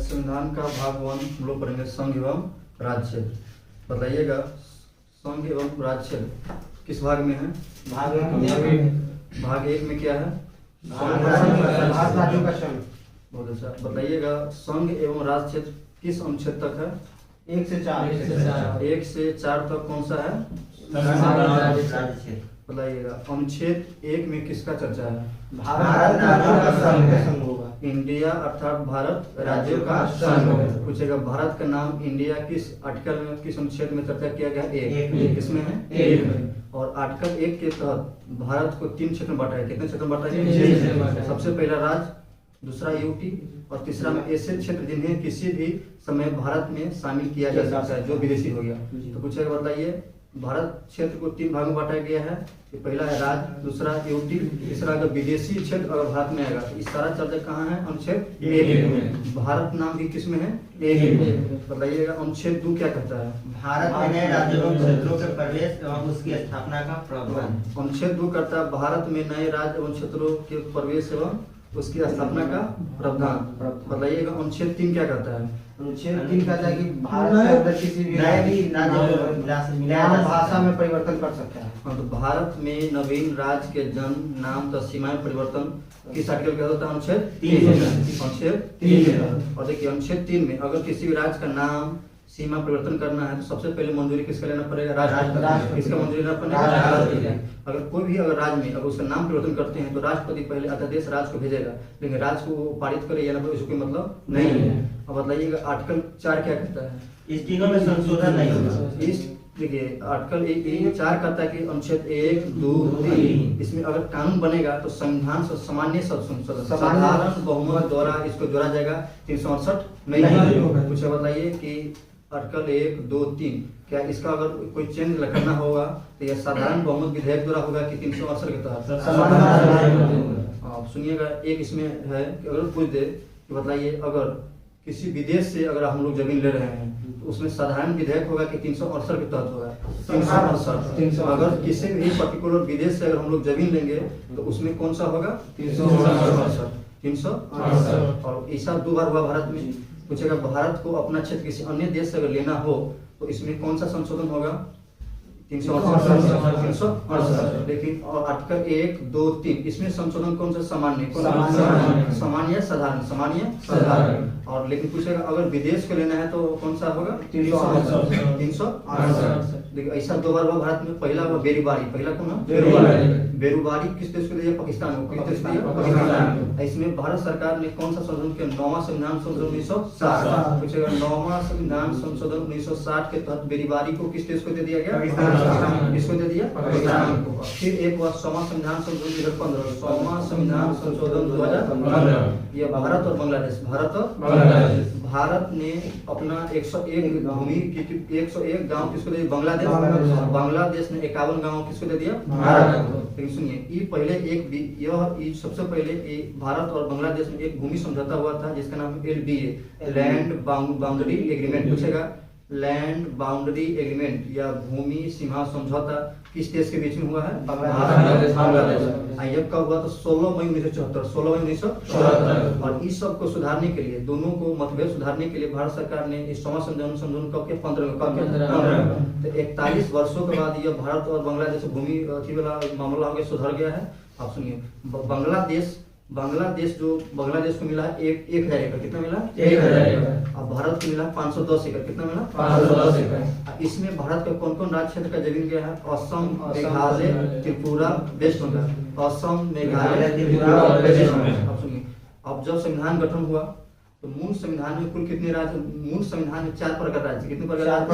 संविधान का भाग 1 हम लोग पढ़ेंगे संघ एवं राज्य क्षेत्र। बताइएगा संघ एवं राज्य क्षेत्र किस भाग में है? भाग 1 में क्या है? राज्यों का संघ। बहुत अच्छा। बताइएगा संघ एवं राज्य क्षेत्र किस अनुच्छेद तक है? 1 से 4। 1 से 4 तक कौन सा है? बताइएगा अनुच्छेद 1 में किसका चर्चा है? भारत राज्यों का संघ होगा। इंडिया अर्थात भारत राज्यों का संघ। पूछेगा भारत का नाम इंडिया किस आर्टिकल में, किस अनुच्छेद में चर्चा किया गया? 1। किसमें है? 1 में। और आर्टिकल 1 के तहत भारत को 3 क्षेत्र में बांटा है। कितने क्षेत्र में बांटा है? सबसे पहला राज्य, दूसरा यूटी और तीसरा में ऐसे क्षेत्र जिन्हें किसी भी समय भारत में शामिल किया जा सकता है, जो विदेशी हो गया। तो पूछेगा बताइए भारत क्षेत्र को 3 भागों में बांटा गया है। पहला है राज्य, दूसरा यूटी, तीसरा अगर विदेशी क्षेत्र अगर भारत में आएगा। इस सारा चर्चा कहाँ है? अनुच्छेद 1 में। भारत नाम भी किस में है? 1 में। बताइएगा अनुच्छेद 2 क्या कहता है? भारत में नए राज्यों एवं क्षेत्रों के प्रवेश एवं उसकी स्थापना का प्रावधान। अनुच्छेद 2 करता है भारत में नए राज्य एवं क्षेत्रों के प्रवेश एवं उसकी स्थापना का प्रावधान। बताइएगा अनुच्छेद 3 क्या कहता है? अनुच्छेद 3 कहता है कि भारत के अंदर किसी भी भाषा में परिवर्तन कर सकता है। हाँ, तो भारत में नवीन राज्य के जन्म, नाम तथा सीमाएं परिवर्तन किस आर्टिकल के होता है? अनुच्छेद 3। अनुच्छेद 3। और देखिए अनुच्छेद 3 में अगर किसी भी राज्य का नाम, सीमा परिवर्तन करना है तो सबसे पहले मंजूरी किसका लेना पड़ेगा? राष्ट्रपति। किसका मंजूरी लेना पड़ेगा? राष्ट्रपति। अगर कोई भी अगर राज्य में अगर उसका नाम परिवर्तन करते हैं तो राष्ट्रपति पहले अध्यादेश राज्य को भेजेगा, लेकिन राज्य को पारित करे या ना कोई कोई मतलब नहीं है। अब बताइएगा आर्टिकल 4 क्या कहता है? इस तीनों में संशोधन नहीं होगा। इस देखिए आर्टिकल 4 कहता है कि अनुच्छेद 1, 2, 3 इसमें अगर कानून बनेगा तो संविधान से सामान्य साधारण बहुमत द्वारा इसको जोड़ा जाएगा। 368 नहीं होगा। कुछ बताइए कि आर्टिकल 1, 2, 3 क्या इसका अगर कोई चेंज करना होगा तो यह साधारण बहुमत विधेयक द्वारा होगा कि 368 के तहत? आप सुनिएगा एक इसमें है कि अगर पूछ दे कि बताइए अगर किसी विदेश से अगर हम लोग जमीन ले रहे हैं तो उसमें साधारण विधेयक होगा कि 368 के तहत होगा? 368। अगर किसी भी पर्टिकुलर विदेश से अगर हम लोग जमीन लेंगे तो उसमें कौन सा होगा? 368। और ऐसा 2 बार हुआ भारत में। पूछेगा भारत को अपना क्षेत्र किसी अन्य देश से अगर लेना हो तो इसमें कौन सा संशोधन होगा? 368। लेकिन और आर्टिकल 1, 2, 3 इसमें संशोधन कौन सा? सामान्य। सामान्य साधारण। सामान्य साधारण। और लेकिन पूछेगा अगर विदेश को लेना है तो कौन सा होगा? 368। देखिए ऐसा 2 बार हुआ भारत में। पहला हुआ बेरुबारी। पहला कौन है? बेरुबारी किस देश को दिया? पाकिस्तान को। किस देश को दिया? पाकिस्तान। इसमें भारत सरकार ने कौन सा संशोधन किया? 9वां संविधान संशोधन 1960। पूछेगा 9वां संविधान संशोधन 1960 के तहत बेरुबारी को किस देश को दे दिया गया? किसको दे दिया? पाकिस्तान को। फिर एक हुआ 6वां संविधान संशोधन 2015। 6वां संविधान संशोधन 2015 यह भारत और बांग्लादेश। भारत और बांग्लादेश। भारत ने अपना 101 भूमि 101 गांव किसको दे दिया? बांग्लादेश। बांग्लादेश ने 51 गांव किसको दे दिया? भारत। लेकिन सुनिए ये पहले यह सबसे पहले भारत और बांग्लादेश में एक भूमि समझौता हुआ था जिसका नाम LBA लैंड बाउंड्री एग्रीमेंट। पूछेगा लैंड बाउंड्री एग्रीमेंट या भूमि सीमा समझौता किस देश के बीच में हुआ है? बांग्लादेश। यह कब हुआ? तो 16 मई 1974। और इस सब को सुधारने के लिए, दोनों को मतभेद सुधारने के लिए भारत सरकार ने इस 6वां संशोधन कब के? 15 तो 41 वर्षों के बाद यह भारत और बांग्लादेश भूमि वाला मामला हो गया, सुधर गया है। आप सुनिए बांग्लादेश जो बांग्लादेश को मिला है 1000 एकड़। कितना मिला? 1000 एकड़। अब भारत को मिला 510 एकड़। कितना मिला? 510 एकड़। इसमें भारत का कौन कौन राज्य क्षेत्र का जमीन गया है? असम, मेघालय, त्रिपुरा, वेस्ट बंगाल। असम, मेघालय, त्रिपुरा और वेस्ट बंगाल। अब सुनिए अब जब संविधान गठन हुआ तो मूल संविधान में कुल कितने राज्य? मूल संविधान में 4 प्रकार राज्य। कितने प्रकार?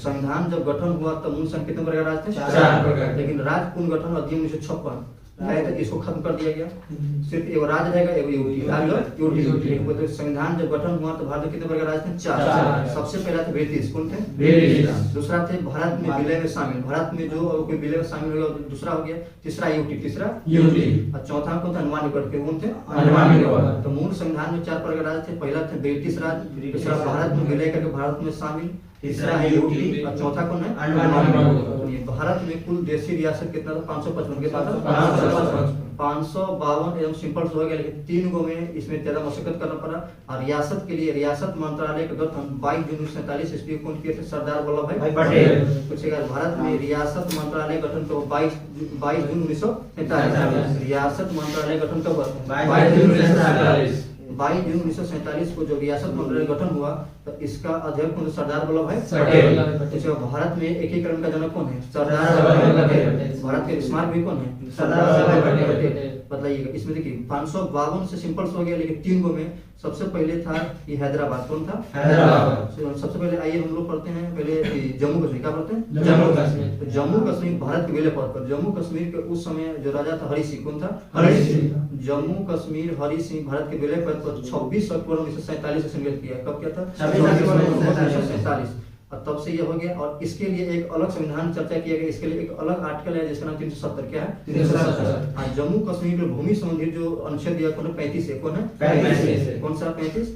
संविधान जब गठन हुआ तो मूल संविधान कितने प्रकार राज्य थे? 4 प्रकार। लेकिन राज्य पुनर्गठन अधिनियम 1956 इसको खत्म कर दिया गया। सिर्फ एक राज्य रहेगा, एक यूटी। संविधान जब गठन हुआ तो भारत में कितने प्रकार राज्य थे? 4। सबसे पहला थे ब्रिटिश। कौन थे? ब्रिटिश। दूसरा थे भारत में विलय में शामिल। भारत में जो कोई विलय में शामिल होगा दूसरा हो गया। तीसरा यूटी। और चौथा कौन था? अंडमान निकोबार। कौन थे? अंडमान निकोबार। तो मूल संविधान में 4 प्रकार राज्य थे। पहला थे ब्रिटिश राज्य, दूसरा भारत में विलय करके भारत में शामिल, तीसरा है यूटी और चौथा कौन है अंडमान। भारत में कुल देशी रियासत कितना था? 555 के साथ 552 एकदम सिंपल हो गया, लेकिन 3 गो में इसमें ज्यादा मशक्कत करना पड़ा। और रियासत के लिए रियासत मंत्रालय का गठन 22 जून 1947 ईस्वी को किए थे सरदार वल्लभ भाई पटेल। पूछेगा भारत में रियासत मंत्रालय गठन कब? 22 जून 1947। रियासत मंत्रालय गठन कब? 22 जून 1947। 22 जून 1947 को जो रियासत मंत्रालय गठन हुआ तो इसका अध्यक्ष कौन? सरदार वल्लभ भाई पटेल। भारत में एकीकरण का जनक कौन है? सरदार वल्लभ भाई पटेल। भारत के स्मारक भी कौन है? सरदार वल्लभ भाई पटेल। बताइएगा इसमें देखिए 552 से सिंपल हो गया, लेकिन 3 गो में सबसे पहले था ये हैदराबाद। कौन था? हैदराबाद। सबसे पहले आइए हम लोग पढ़ते हैं पहले जम्मू कश्मीर। क्या पढ़ते हैं? जम्मू कश्मीर। तो जम्मू कश्मीर भारत के विलय पद पर जम्मू कश्मीर के उस समय जो राजा था हरि सिंह। कौन था? हरि सिंह। जम्मू कश्मीर हरि सिंह भारत के विलय पद पर 26 अक्टूबर 1947 से संकल्प किया। कब किया था? 26 अक्टूबर 1947। और तब से ये हो गया। और इसके लिए एक अलग संविधान चर्चा किया गया। इसके लिए एक अलग आर्टिकल है जिसका नाम 370। क्या है? 370। जम्मू कश्मीर में भूमि संबंधी जो अनुच्छेद दिया कौन है? 35 है। कौन है? 35। कौन सा? 35।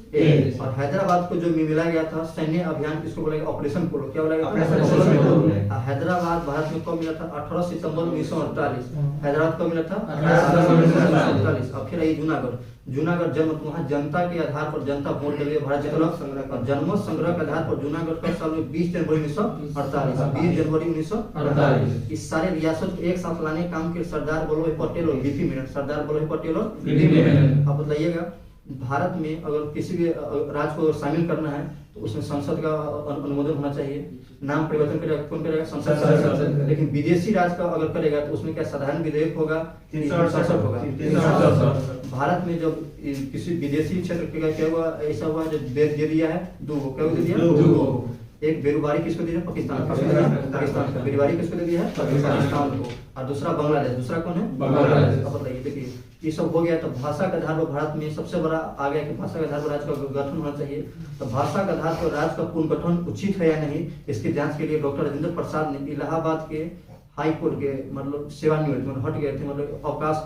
और हैदराबाद को जो मिला गया था सैन्य अभियान, इसको बोला गया ऑपरेशन पोलो। क्या बोला गया? हैदराबाद भारत में कब मिला था? 18 सितंबर 1948। हैदराबाद कब मिला था? 18 सितंबर 1948। अब फिर आई जूनागढ़ जन्म वहाँ जनता के आधार पर जनता वोट के लिए भारत जीतल। जन्म संग्रह के आधार पर जूनागढ़ का साल 20 जनवरी 1948। 20 जनवरी 1948। इस सारे रियासत को एक साथ लाने का काम के सरदार वल्लभ भाई पटेल और बीपी मेनन। सरदार वल्लभ भाई पटेल और बीपी मेनन। अब बताइएगा भारत में अगर किसी भी राज्य को शामिल करना है तो उसमें संसद का अनुमोदन होना चाहिए। नाम परिवर्तन करेगा कौन करेगा? संसद। लेकिन विदेशी राज्य का अगर करेगा तो उसमें क्या साधारण विधेयक होगा? 367 होगा। भारत में जब किसी विदेशी क्षेत्र का क्या हुआ? ऐसा हुआ जो दे दिया है 2 गो। क्या दे दिया? 2 गो। एक बेरुबारी किसको दिया? पाकिस्तान। पाकिस्तान का बेरुबारी किसको दे दिया है? पाकिस्तान को। और दूसरा बांग्लादेश। दूसरा कौन है? बांग्लादेश। अब बताइए देखिए ये सब हो गया। तो भाषा के आधार पर भारत में सबसे बड़ा आ गया कि भाषा के आधार पर राज्य का गठन होना चाहिए। तो भाषा के आधार पर राज्य का पुनर्गठन उचित है या नहीं, इसकी जांच के लिए डॉक्टर राजेंद्र प्रसाद ने इलाहाबाद के हाई कोर्ट के मतलब सेवानिवृत्त मतलब हट गए थे, मतलब अवकाश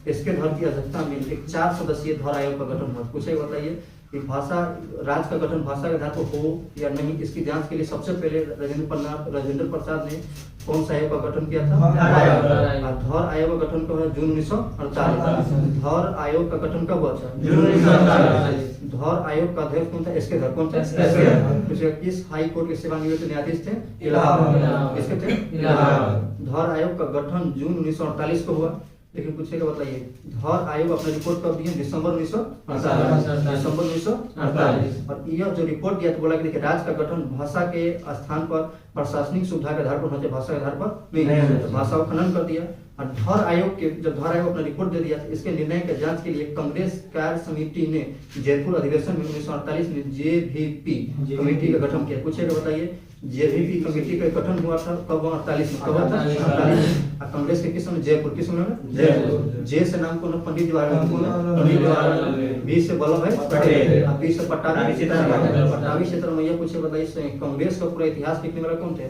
इसके धर की अध्यक्षता में एक 4 सदस्यीय धर आयोग का गठन हुआ। पूछे बताइए कि भाषा राज्य का गठन भाषा के आधार पर हो या नहीं, इसकी जांच के लिए सबसे पहले राजेंद्र प्रसाद ने कौन सा आयोग का गठन किया था? धौर आयोग का गठन कब है? जून 1948। धौर आयोग का गठन कब हुआ था? जून 1948। धौर आयोग का अध्यक्ष कौन था? एसके धर। कौन था? किस हाई कोर्ट के सेवानिवृत्त न्यायाधीश थे? इलाहाबाद। किसके थे? इलाहाबाद। धौर आयोग का गठन जून 1948 को हुआ। लेकिन पूछेगा बताइए धौर आयोग अपना रिपोर्ट कब दिया? दिसंबर 1948। और यह जो रिपोर्ट दिया तो बोला कि देखिए राज्य का गठन भाषा के स्थान पर प्रशासनिक सुविधा के आधार पर होना चाहिए, भाषा के आधार पर नहीं। तो भाषा का खनन कर दिया। और धौर आयोग के जब धौर आयोग अपना रिपोर्ट दे दिया तो इसके निर्णय के जांच के लिए कांग्रेस कार्य समिति ने जयपुर अधिवेशन में 1948 में जेवीपी कमेटी का गठन किया। पूछेगा बताइए जेवीपी कमेटी का गठन हुआ था कब? 48 में। कब हुआ था? 48। कांग्रेस के किस समय? जयपुर। किस समय? जयपुर। जे से नाम कौन? पंडित जवाहरलाल। बी से वल्लभ भाई पटेल। बी से पट्टाभी सीतारमैया। पूछे बताइए कांग्रेस का पूरा इतिहास लिखने वाला कौन थे?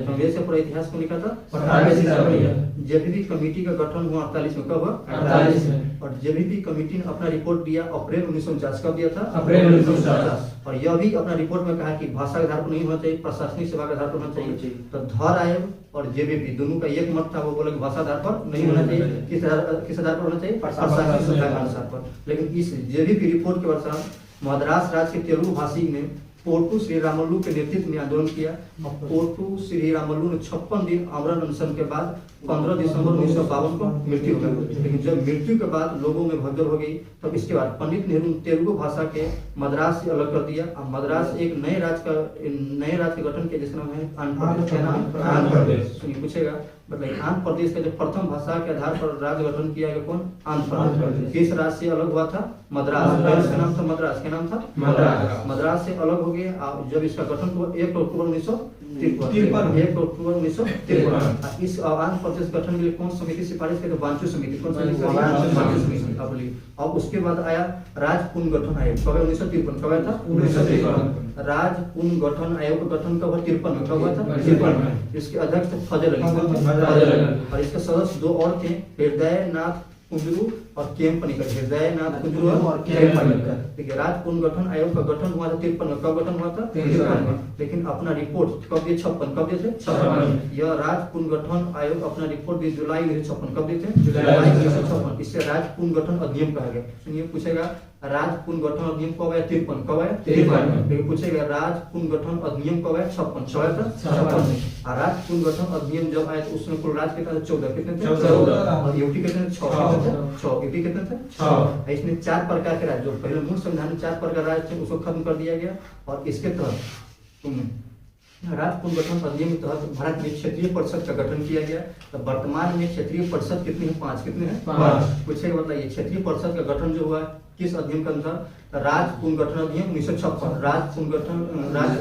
कांग्रेस का पूरा इतिहास कौन लिखा था? पट्टाभी सीतारमैया। जेवीपी कमेटी का गठन हुआ 48 में। कब हुआ? 48 में। और जेवीपी कमेटी ने अपना रिपोर्ट दिया अप्रैल 1949। कब दिया था? अप्रैल 1949। और यह भी अपना रिपोर्ट में कहा कि भाषा के आधार पर नहीं होना चाहिए, प्रशासनिक सेवा के आधार पर होना चाहिए। तो धौर आयोग और जेवीपी दोनों का एक मत था, वो बोला कि भाषा आधार पर नहीं होना चाहिए। किस आधार पर होना चाहिए? प्रशासनिक सुविधा के अनुसार पर। लेकिन इस जेवीपी रिपोर्ट के अनुसार मद्रास राज्य के तेलुगु भाषी ने पोर्टू श्री रामल्लू के नेतृत्व में आंदोलन किया। पोर्टू श्री रामल्लू ने 56 दिन आमरण अनशन के बाद 15 दिसंबर 1952 को मृत्यु हो गई। लेकिन जब मृत्यु के बाद लोगों में भगदड़ हो गई तब इसके बाद पंडित नेहरू तेलुगु भाषा के मद्रास से अलग कर दिया। अब मद्रास एक नए राज्य का गठन किया जिसका नाम है आंध्र प्रदेश। सुनिए पूछेगा मतलब आंध्र प्रदेश का जो प्रथम भाषा के आधार पर राज्य गठन किया गया कौन? आंध्र प्रदेश। किस राज्य से अलग हुआ था? मद्रास। इसका नाम था मद्रास। क्या नाम था? मद्रास। मद्रास से अलग हो गया जब इसका गठन हुआ 1 अक्टूबर 1953। 1 अक्टूबर 1953। इस आंध्र प्रदेश गठन के लिए कौन समिति सिफारिश की? वांचू समिति। कौन समिति? वांचू समिति। अब उसके बाद आया राज्य पुनर्गठन आयोग। कब? 1953। कब था? 1953। राज्य पुनर्गठन आयोग का गठन कब? 53 में। कब हुआ था? 53 में। इसके अध्यक्ष फजल अली। और इसके सदस्य 2 और थे, हृदय नाथ कुंदरू और केम पनिकर, हृदयनाथ कुंजरू और केम पनिकर। देखिए राज्य पुनर्गठन आयोग का गठन हुआ था 53 में, कब गठन हुआ था 53 में, लेकिन अपना रिपोर्ट कब दिए 56, कब दिए थे 56। यह राज्य पुनर्गठन आयोग अपना रिपोर्ट भी जुलाई 1956, कब दिए थे जुलाई 1956। इससे राज्य पुनर्गठन अधिनियम कहा गया। सुनिए पूछेगा राज्य पुनर्गठन अधिनियम कब आया 53, कब आया 53 में। लेकिन पूछेगा राज्य पुनर्गठन अधिनियम कब आया 56, 56 में। और राज्य पुनर्गठन अधिनियम जब आया तो उसमें कुल राज्य कितने थे 14, कितने थे 14, और यूटी कितने थे 6, यूटी कितने थे 6। इसमें 4 प्रकार के राज्य, जो पहले मूल संविधान में 4 प्रकार राज्य थे उसको खत्म कर दिया गया, और इसके तहत राज्य पुनर्गठन अधिनियम के तहत भारत में क्षेत्रीय परिषद का गठन किया गया। तो वर्तमान में क्षेत्रीय परिषद कितनी है 5, कितने हैं 5। पूछेगा मतलब ये क्षेत्रीय परिषद का गठन जो हुआ किस अधिनियम के अनुसार, राज्य पुनर्गठन अधिनियम 1956, राज्य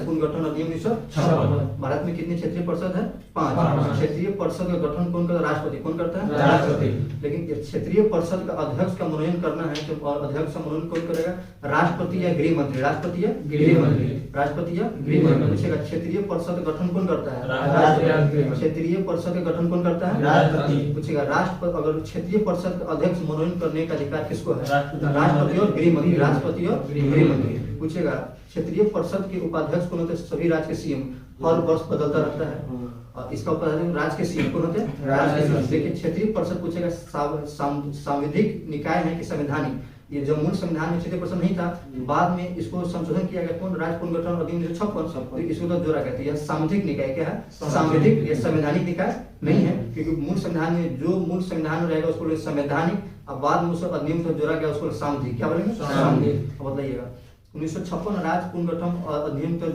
पुनर्गठन अधिनियम 1956। भारत में कितनी क्षेत्रीय परिषद है 5। क्षेत्रीय परिषद का गठन कौन करता है, राष्ट्रपति। कौन करता है, राष्ट्रपति। लेकिन क्षेत्रीय परिषद का अध्यक्ष का मनोनयन करना है तो अध्यक्ष का मनोनयन कौन करेगा, राष्ट्रपति या गृह मंत्री, राष्ट्रपति या गृह मंत्री, राष्ट्रपति या गृह मंत्री। पूछेगा क्षेत्रीय परिषद का गठन कौन करता है, राष्ट्रपति। क्षेत्रीय परिषद का गठन कौन करता है, राष्ट्रपति। पूछेगा राष्ट्रपति, अगर क्षेत्रीय परिषद का अध्यक्ष मनोनयन करने का अधिकार किसको है, राष्ट्रपति और गृह मंत्री, राष्ट्रपति और गृह मंत्री। पूछेगा क्षेत्रीय परिषद के उपाध्यक्ष कौन होते हैं, सभी राज्य के सीएम, हर वर्ष बदलता रहता है, और इसका उपाध्यक्ष राज्य के सीएम कौन होते हैं, राज्य के सीएम। देखिए क्षेत्रीय परिषद पूछेगा सांविधिक निकाय है कि संवैधानिक। ये जो मूल संविधान में क्षेत्रीय परिषद नहीं था, बाद में इसको संशोधन किया गया, कौन, राज्य पुनर्गठन अधिनियम 1956, तो इसको तो जोड़ा गया। यह सांविधिक निकाय क्या है, सांविधिक, यह संवैधानिक निकाय नहीं है, क्योंकि मूल संविधान में जो मूल संविधान में रहेगा उसको संवैधानिक, अब बाद में उसको अधिनियम को जोड़ा गया उसको सांविधिक। क्या बोलेंगे, सांविधिक। बताइएगा 1956 राज्य पुनर्गठन अधिनियम तो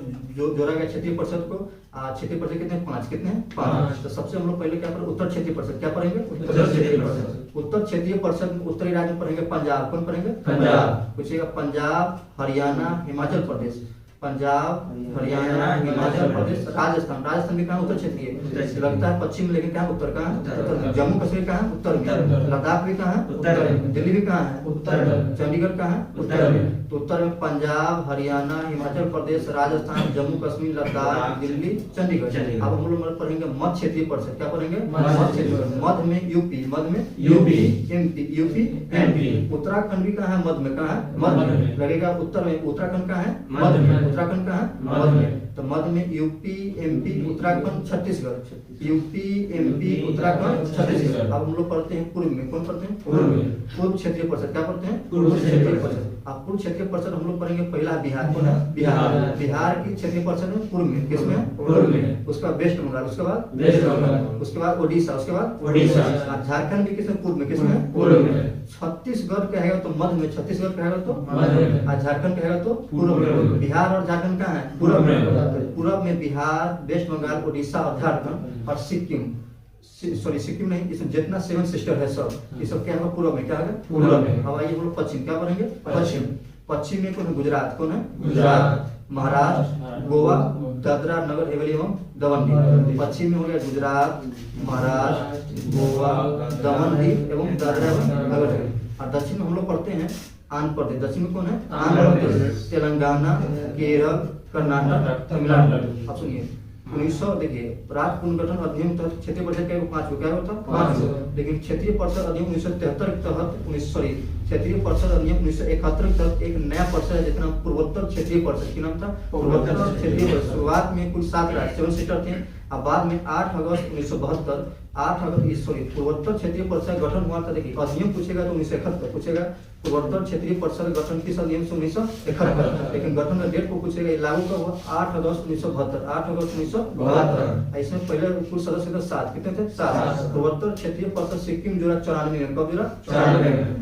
जोड़ा गया क्षेत्रीय परिषद को। क्षेत्रीय परिषद कितने 5, कितने 5। तो सबसे हम लोग पहले क्या पढ़ेंगे, उत्तर क्षेत्रीय परिषद। क्या पढ़ेंगे, उत्तर क्षेत्रीय परिषद। उत्तर क्षेत्रीय परिषद में उत्तरी राज्य पढ़ेंगे पंजाब। कौन पढ़ेंगे, पंजाब। पूछेगा पंजाब, हरियाणा, हिमाचल प्रदेश, पंजाब, हरियाणा, हिमाचल प्रदेश, राजस्थान। राजस्थान भी कहाँ, उत्तर क्षेत्रीय लगता है पश्चिम, लेकिन कहाँ उत्तर, कहाँ उत्तर में। जम्मू कश्मीर कहाँ, उत्तर में। लद्दाख भी कहाँ, उत्तर में। दिल्ली भी कहाँ है, उत्तर में। चंडीगढ़ कहाँ है, उत्तर में। तो उत्तर में पंजाब, हरियाणा, हिमाचल प्रदेश, राजस्थान, जम्मू कश्मीर, लद्दाख, दिल्ली, चंडीगढ़। अब हम लोग पढ़ेंगे मध्य क्षेत्रीय परिषद। क्या पढ़ेंगे, मध्य क्षेत्रीय। मध्य में यूपी, मध्य में UP, MP, UP, MP. Uttarakhand भी कहाँ है, मध्य में। कहाँ है, मध्य में लगेगा। उत्तर में उत्तराखंड कहाँ है, मध्य में। उत्तराखंड कहाँ, मध्य में। तो मध्य में UP, MP, Uttarakhand, Chhattisgarh. UP, MP, Uttarakhand, Chhattisgarh. अब हम लोग पढ़ते हैं पूर्व में। कौन पढ़ते हैं, पूर्व में। पूर्व क्षेत्रीय परिषद। क्या पढ़ते हैं, पूर्व क्षेत्रीय परिषद। अब पूर्व क्षेत्रीय परिषद हम लोग पढ़ेंगे पहला बिहार। कौन है, बिहार। बिहार की क्षेत्रीय परिषद में पूर्व में, किसमें, पूर्व में। उसके बाद वेस्ट बंगाल, उसके बाद वेस्ट बंगाल, उसके बाद ओडिशा, उसके बाद ओडिशा। झारखंड भी किसमें, पूर्व में, किसमें, पूर्व में। छत्तीसगढ़ कहेगा तो मध्य में, छत्तीसगढ़ कहेगा तो मध्य में, और झारखंड कहेगा तो पूर्व में। बिहार और झारखंड कहाँ है, पूर्व में। पूर्व में बिहार, वेस्ट बंगाल, ओडिशा और झारखंड, और सिक्किम, सॉरी सिक्किम नहीं, इसमें जितना 7 सिस्टर है सब, ये सब क्या होगा, पूर्व में। क्या होगा, पूर्व में। अब आइए हम लोग पश्चिम। क्या पढ़ेंगे, पश्चिम। पश्चिम में कौन है, गुजरात। कौन है, गुजरात, महाराष्ट्र, गोवा, दादरा नगर हवेली एवं दमन। पश्चिम में हो गया गुजरात, महाराष्ट्र, गोवा, दमन दीव एवं दादरा एवं नगर हवेली। और दक्षिण में हम लोग पढ़ते हैं आंध्र प्रदेश। दक्षिण में कौन है, आंध्र प्रदेश, तेलंगाना, केरल, कर्नाटक, तमिलनाडु। अब सुनिए 1900, देखिए राज्य पुनर्गठन अधिनियम तहत क्षेत्रीय परिषद का 5 क्या होता, 5। लेकिन क्षेत्रीय परिषद अधिनियम 1973 के तहत क्षेत्रीय परिषद अधिनियम 1971 के तहत एक नया परिषद है जिसका नाम पूर्वोत्तर क्षेत्रीय परिषद। क्या नाम था, पूर्वोत्तर क्षेत्रीय परिषद। शुरुआत में कुल 7 राज्य 7 सीटर थे, अब बाद में 8 अगस्त 1972 पूर्वोत्तर क्षेत्रीय परिषद गठन हुआ था। देखिए अधिनियम पूछेगा तो 1971 पूछेगा, पूर्वोत्तर क्षेत्रीय परिषद गठन किस अधिनियम से 1971। लेकिन गठन का डेट को पूछेगा, लागू कब हुआ, 8 अगस्त 1972, 8 अगस्त 1972। इसमें पहले कुल सदस्य थे 7, कितने थे, 7। पूर्वोत्तर क्षेत्रीय परिषद सिक्किम जुड़ा 94 में। कब जुड़ा,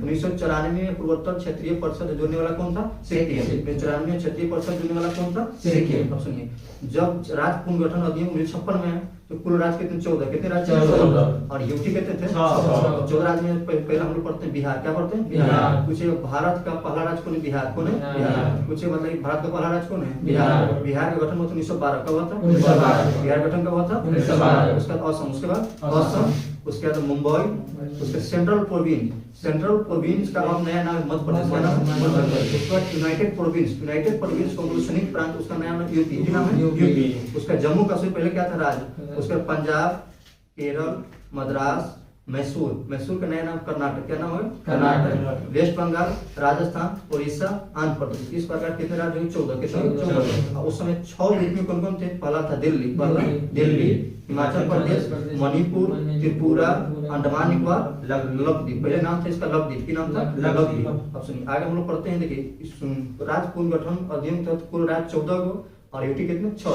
1994 में पूर्वोत्तर क्षेत्रीय परिषद जोड़ने वाला कौन था, सिक्किम। 94 में क्षेत्रीय परिषद जोड़ने वाला कौन था, सिक्किम। अब सुनिए जब राज्य पुनर्गठन अधिनियम 1956 में तो कुल राज्य कितने, 14। कितने राज्य, 14। और यूटी कितने थे, 14 राज्य में। पहले हम लोग पढ़ते हैं बिहार। क्या पढ़ते हैं, बिहार। पूछे भारत का पहला राज्य कौन है, बिहार। कौन है, बिहार। पूछे मतलब भारत का पहला राज्य कौन है, बिहार। बिहार का गठन हुआ 1912। कब हुआ था, 1912। बिहार गठन कब हुआ था, 1912। उसके बाद असम, उसके बाद असम, उसके बाद मुंबई, उसके सेंट्रल प्रोविंस का अब नया नाम मध्य प्रदेश। क्या नाम, मध्य प्रदेश। उसके बाद यूनाइटेड प्रोविंस को संयुक्त प्रांत, उसका नया नाम यूपी। नाम है यूपी। उसका जम्मू कश्मीर पहले क्या था, राज्य। उसके बाद पंजाब, केरल, मद्रास, मैसूर का नया नाम कर्नाटक, क्या नाम है? कर्नाटक। वेस्ट बंगाल, राजस्थान, उड़ीसा, आंध्र प्रदेश, इस प्रकार कितने राज्य हुए? 14। कितने? 14। उस समय 6 रीत में कौन कौन थे? पहला था दिल्ली, हिमाचल प्रदेश, मणिपुर, त्रिपुरा, अंडमान निकोबार, लक्षद्वीप। पहले नाम था इसका लक्षद्वीप। की नाम था? लक्षद्वीप। अब सुनिए आगे हम लोग पढ़ते हैं। देखिए राज्य पुनर्गठन अधिनियम के तहत कुल राज्य 14 को और यूटी कितने? 6।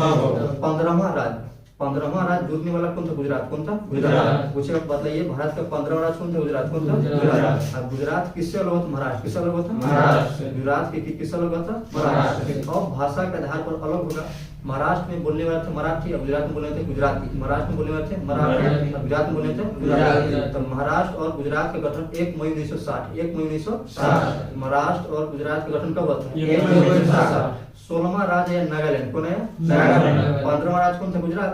15वां राज्य जुड़ने वाला कौन था? गुजरात। कौन था? गुजरात। पूछेगा बताइए भारत का 15वां राज्य कौन था? गुजरात। कौन था? गुजरात। अब गुजरात किससे अलग होता? महाराष्ट्र। किससे अलग होता? महाराष्ट्र। गुजरात के किससे अलग होता? महाराष्ट्र। और भाषा के आधार पर अलग होगा। महाराष्ट्र में बोलने वाले थे मराठी और गुजरात में बोलने थे गुजराती। महाराष्ट्र में बोलने वाले थे मराठी और गुजरात में बोलने थे गुजराती। तो महाराष्ट्र और गुजरात का गठन 1 मई 1960। 1 मई 1960 महाराष्ट्र और गुजरात का गठन कब हुआ था? 1 मई 1960। 16वां राज्य है नागालैंड। कौन है? नागालैंड। 15वां राज्य कौन था? गुजरात।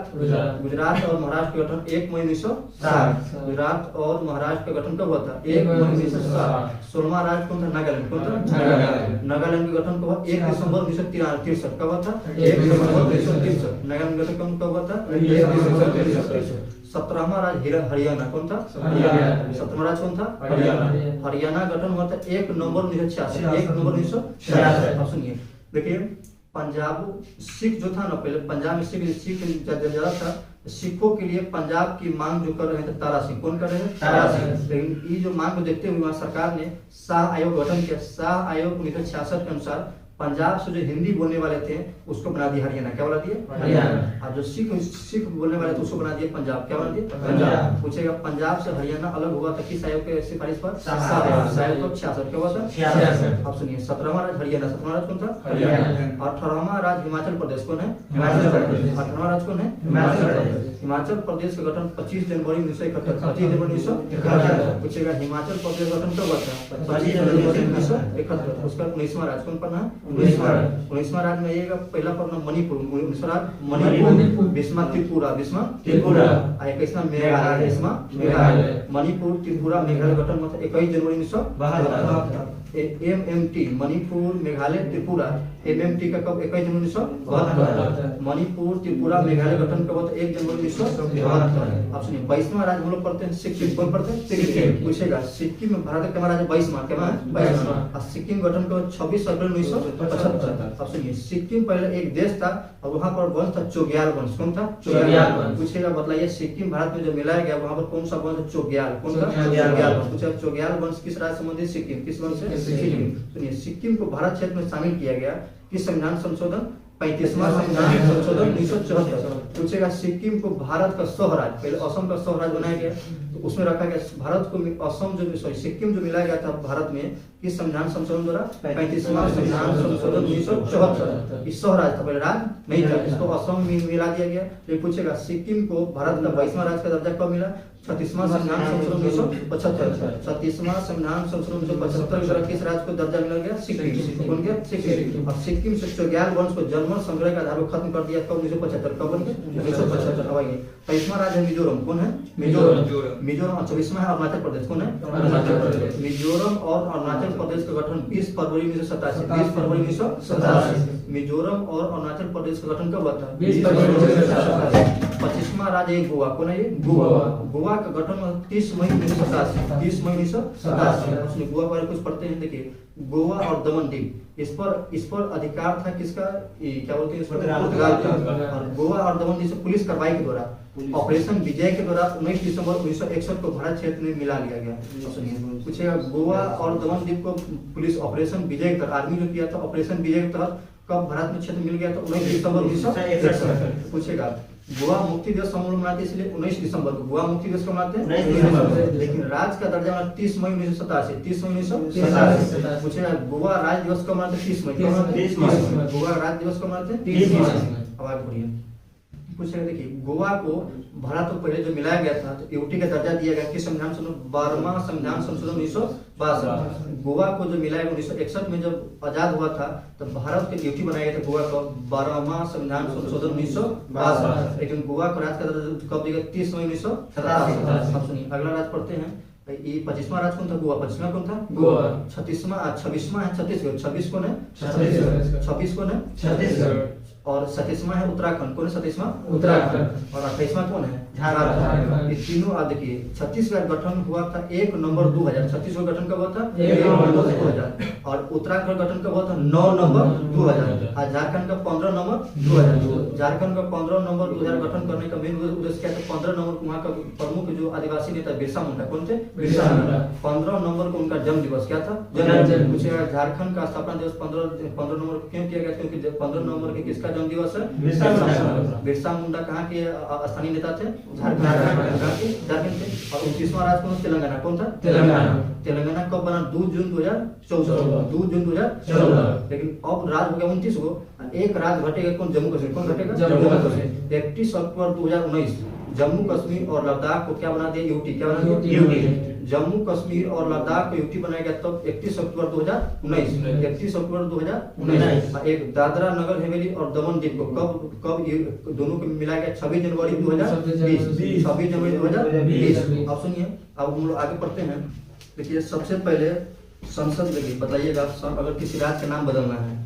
गुजरात और महाराष्ट्र का गठन 1 मई 1960। गुजरात और महाराष्ट्र का गठन कब हुआ था? 1 मई 1960। 16वां राज्य कौन था? नागालैंड। कौन था? नागालैंड का गठन कब हुआ? 1 दिसंबर 1963। कब हुआ था? 1 दिसंबर 1963। नागालैंड का गठन कब हुआ था? 1 दिसंबर 1963। 17वां राज्य हरियाणा। कौन था? 17वां राज्य कौन था? हरियाणा गठन हुआ था 1 नवंबर 1966। 1 नवंबर 1966। अब सुनिए देखिए पंजाब सिख जो था ना, पहले पंजाब में सिख ज्यादा था। सिखों के लिए पंजाब की मांग जो कर रहे थे तारा सिंह। कौन कर रहे हैं? तारा सिंह। लेकिन ये जो मांग को देखते हुए वहाँ सरकार ने शाह आयोग गठन किया। शाह आयोग 1966 के अनुसार पंजाब से जो हिंदी बोलने वाले थे उसको बना दिया हरियाणा। क्या बना दिया? हरियाणा। और जो सिख बोलने वाले थे उसको बना दिया पंजाब। क्या बना दिया? पंजाब। पूछेगा पंजाब से हरियाणा अलग हुआ था किस आयोग के सिफारिश पर? शाह आयोग को 66। क्या हुआ था? 66। अब सुनिए 17वां राज्य हरियाणा। 17वां राज्य कौन था? हरियाणा। 18वां राज्य हिमाचल प्रदेश। कौन है? हिमाचल प्रदेश। 18वां राज्य कौन है? हिमाचल प्रदेश। हिमाचल प्रदेश का गठन 25 जनवरी 1971। 25 जनवरी 1971। पूछेगा हिमाचल प्रदेश गठन कब हुआ था? 25 जनवरी 1971। उसका 19वां राज्य कौन पढ़ना है? 19वां राज्य में आइएगा। पहला पढ़ना मणिपुर। 19वां राज्य मणिपुर। 20वां त्रिपुरा। 20वां त्रिपुरा। 21वां मेघालय। 20वां मेघालय। मणिपुर, त्रिपुरा, मेघालय गठन हुआ था 21 जनवरी 1972। MMT मणिपुर, मेघालय, त्रिपुरा। MMT का कब? 21 जनवरी 1972। मणिपुर, त्रिपुरा, मेघालय गठन कब हुआ था? 1 जनवरी 1972। अब सुनिए 22वां राज्य हम लोग पढ़ते हैं सिक्किम। कौन पढ़ते हैं? सिक्किम। पूछेगा सिक्किम में भारत का राज्य 22वां। क्या है? 22वां। सिक्किम गठन कब? 26 अप्रैल 1975। अब सुनिए सिक्किम पहले एक देश था और वहाँ पर वंश था चोग्याल वंश। कौन था? चोग्याल वंश। पूछेगा बतलाइए सिक्किम भारत में जो मिलाया गया वहाँ पर कौन सा वंश? चोग्याल। कौन था? चोग्याल वंश। पूछेगा चोग्याल वंश किस राज्य संबंधित? सिक्किम। किस वंश से? सिक्किम। सुनिए सिक्किम को भारत क्षेत्र में शामिल किया गया किस संविधान संशोधन? 35वां संविधान संशोधन 1974। पूछेगा सिक्किम को भारत का स्वराज, पहले असम का स्वराज बनाया गया तो उसमें रखा गया भारत को असम जो सिक्किम जो मिलाया गया था भारत में किस संविधान संशोधन द्वारा? 35वां संविधान संशोधन 1974। इस स्वराज था, पहले राज नहीं था, इसको असम में मिला दिया गया। ये पूछेगा सिक्किम को भारत का 22वां राज्य का दर्जा कब मिला? 36वां संविधान संशोधन 1975। 36वां संविधान संशोधन 1975 द्वारा किस राज्य को दर्जा मिला गया? सिक्किम। कौन गया? सिक्किम। अब सिक्किम से चोग्याल वंश को जन्म संग्रह के आधार पर खत्म कर दिया कब? 1975। कब बन गया? 1975। अब आइए 23वां राज्य है मिजोरम। कौन है? मिजोरम। और 24वां है अरुणाचल प्रदेश। कौन है? अरुणाचल प्रदेश। मिजोरम और अरुणाचल प्रदेश का गठन 20 फरवरी 1987। 20 फरवरी 1987। मिजोरम और अरुणाचल प्रदेश का गठन कब हुआ था? 20 फरवरी 1987। 25वां राज्य है गोवा। कौन है ये? गोवा का गठन 30 मई 1987। 30 मई 1987। गोवा पर कुछ पढ़ते हैं। देखिए गोवा और दमन द्वीप इस पर अधिकार था किसका? क्या बोलते हैं? पुर्तगाल का। और गोवा और दमन द्वीप से पुलिस कार्रवाई के द्वारा ऑपरेशन विजय के द्वारा 19 दिसंबर 1961 को भारत क्षेत्र में मिला लिया गया। सुनिए पूछेगा गोवा और दमन द्वीप को पुलिस ऑपरेशन विजय कर आर्मी जो किया था ऑपरेशन विजय के तहत कब भारत में क्षेत्र मिल गया था? 19 दिसंबर 1961। पूछेगा गोवा मुक्ति दिवस हम लोग मनाते इसलिए 19 दिसंबर को गोवा मुक्ति दिवस को मनाते हैं 19 दिसंबर। लेकिन राज्य का दर्जा मिला 30 मई 1987। 30 मई 1987। पूछेगा गोवा राज्य दिवस कब मनाते हैं? 30 मई। गोवा राज्य दिवस कब मनाते हैं? 30 मई। अब आगे बढ़िए पूछेगा। देखिए गोवा को भारत को पहले जो मिलाया गया था तो यूटी का दर्जा दिया गया किस संविधान संशोधन? 12वां संविधान संशोधन 1962। गोवा को जो मिलाया 1961 में जब आजाद हुआ था तो भारत के यूटी बनाया गया था गोवा को 12वां संविधान संशोधन 1962। लेकिन गोवा को राज्य का दर्जा कब दिया? 30 मई 1987। अब सुनिए अगला राज्य पढ़ते हैं। ये 25वां राज्य कौन था? गोवा। 25वां कौन था? गोवा। 26वां है छत्तीसगढ़। 26 कौन है? 26 कौन है? छत्तीसगढ़। और 37वां है उत्तराखंड। कौन है 37वां? उत्तराखंड। और 28वां कौन है? झारखंड। ये तीनों आप देखिए, 36 का गठन हुआ था 1 नवंबर 2000। 36 का गठन कब हुआ था? 1 नवंबर 2000। और उत्तराखंड का गठन कब हुआ था? 9 नवंबर 2000। और झारखंड का 15 नवंबर 2000। झारखंड का 15 नवंबर 2000 गठन करने का मेन उद्देश्य क्या था? 15 नवंबर को वहाँ का प्रमुख जो आदिवासी नेता बिरसा मुंडा, कौन थे? बिरसा मुंडा। 15 नवंबर को उनका जन्म दिवस क्या था? जन्म दिवस। पूछेगा झारखंड का स्थापना दिवस 15 नवंबर को क्यों किया गया? क्योंकि 15 नवंबर के किसका जन्म दिवस है? बिरसा मुंडा। बिरसा मुंडा कहाँ के स्थानीय नेता थे? झारखंड के। और 29वां राज्य कौन? तेलंगाना। कौन था? तेलंगाना कब बना? 2 जून 2014। 2 जून 2014। लेकिन अब राज्य हो गया 29 गो। एक राज्य घटेगा, कौन? जम्मू कश्मीर। कौन घटेगा? जम्मू कश्मीर। 31 अक्टूबर 2019 जम्मू कश्मीर और लद्दाख को क्या बना दिया? यूटी। क्या बना दिया? यूटी। जम्मू कश्मीर और लद्दाख को यूटी बनाया गया तब 31 अक्टूबर 2019। 31 अक्टूबर 2019। और एक दादरा नगर हवेली और दमन द्वीप को कब ये दोनों को मिलाया गया? 26 जनवरी 2020। 26 जनवरी 2020। अब सुनिए, अब हम लोग आगे पढ़ते हैं। देखिए सबसे पहले संसद, देखिए बताइएगा, अगर किसी राज्य का नाम बदलना है,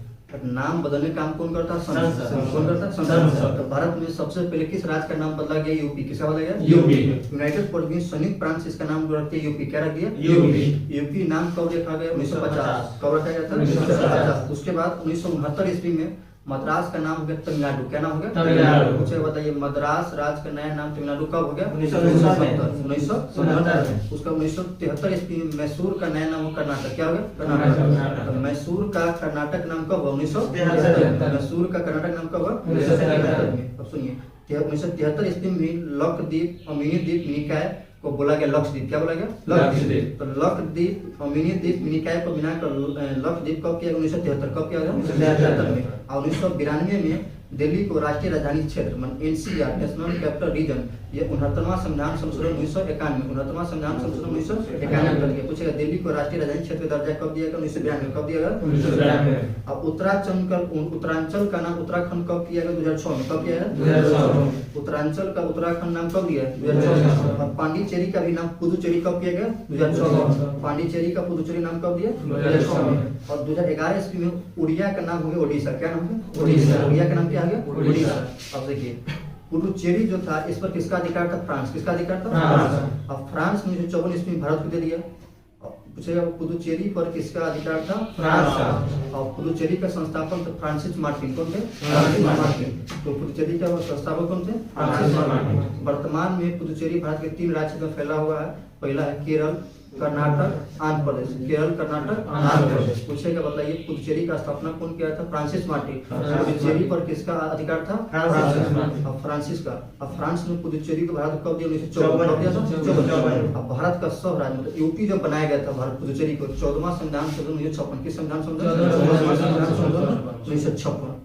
नाम बदलने का काम कौन करता है? संसद। कौन करता है? संसद। तो भारत में सबसे पहले किस राज्य का नाम बदला गया? यूपी। किसका बदला गया? यूपी। यूनाइटेड प्रोविंस संयुक्त प्रांत इसका नाम जो रखते हैं यूपी। क्या रख दिया? यूपी। यूपी नाम कब रखा गया? 1950। कब रखा गया था? 1950। उसके बाद 1969 ईस्वी में मद्रास का नाम हो गया तमिलनाडु। क्या नाम हो गया? तमिलनाडु। मुझे बताइए, मद्रास राज्य का नया नाम तमिलनाडु कब हो गया? 1969। 1970। उसका 1973 ईस्वी में मैसूर का नया नाम हो कर्नाटक। क्या हो गया? कर्नाटक। तो मैसूर का कर्नाटक नाम कब हुआ? 1973। मैसूर का कर्नाटक नाम कब हुआ? 1973 में। अब सुनिए, 1973 ईस्वी में लक्षद्वीप और मिनी द्वीप निकाय को बोला गया लक्षद्वीप। क्या बोला गया? लक्षद्वीप। तो लक्षद्वीप और मिनी द्वीप निकाय को मिलाकर लक्षद्वीप कब किया? 1973। कब किया गया? 1973 में। और 1992 में दिल्ली को राष्ट्रीय राजधानी क्षेत्र NCR नेशनल कैपिटल रीजन ये 69वां संविधान संशोधन 1991। 69वां संविधान संशोधन 1991 कर दिया। पूछेगा दिल्ली को राष्ट्रीय राजधानी क्षेत्र का दर्जा कब दिया गया? 1992। कब दिया गया? 1992। अब उत्तरांचल का नाम उत्तराखंड कब किया गया? 2006 में। कब किया गया? 2006 में। उत्तरांचल का उत्तराखंड नाम कब दिया? 2006 में। और पांडिचेरी का भी नाम पुदुचेरी कब किया गया? 2006 में। पांडिचेरी का पुदुचेरी नाम कब दिया? 2006 में। और 2011 ईस्वी में उड़िया का नाम हो गया ओडिशा। क्या नाम है? ओडिशा। उड़िया का नाम क्या आ गया? ओडिशा। अब देखिए, पुडुचेरी जो था इस पर किसका अधिकार था? फ्रांस। किसका अधिकार था? फ्रांस। अब फ्रांस ने 1954 ईस्वी में भारत को दे दिया। अब पूछेगा पुडुचेरी पर किसका अधिकार था? फ्रांस का। और पुडुचेरी का संस्थापक तो फ्रांसिस मार्टिन। कौन थे? Francis Martin. तो पुडुचेरी का संस्थापक कौन थे? Francis Martin. वर्तमान में पुडुचेरी भारत के 3 राज्य में फैला हुआ है। पहला है केरल, कर्नाटक, आंध्र प्रदेश। केरल, कर्नाटक, आंध्र प्रदेश। पूछेगा बताइए पुडुचेरी का स्थापना कौन किया था? Francis Martin. पुडुचेरी पर किसका अधिकार था? Francis Martin. अब फ्रांसिस का। अब फ्रांस ने पुडुचेरी को भारत को कब दिया? 1954। कब दिया था? 54। अब भारत का सब राज्य मतलब यूपी जब बनाया गया था भारत पुडुचेरी को 14वां संविधान संशोधन 1956। किस संविधान संशोधन? 1956।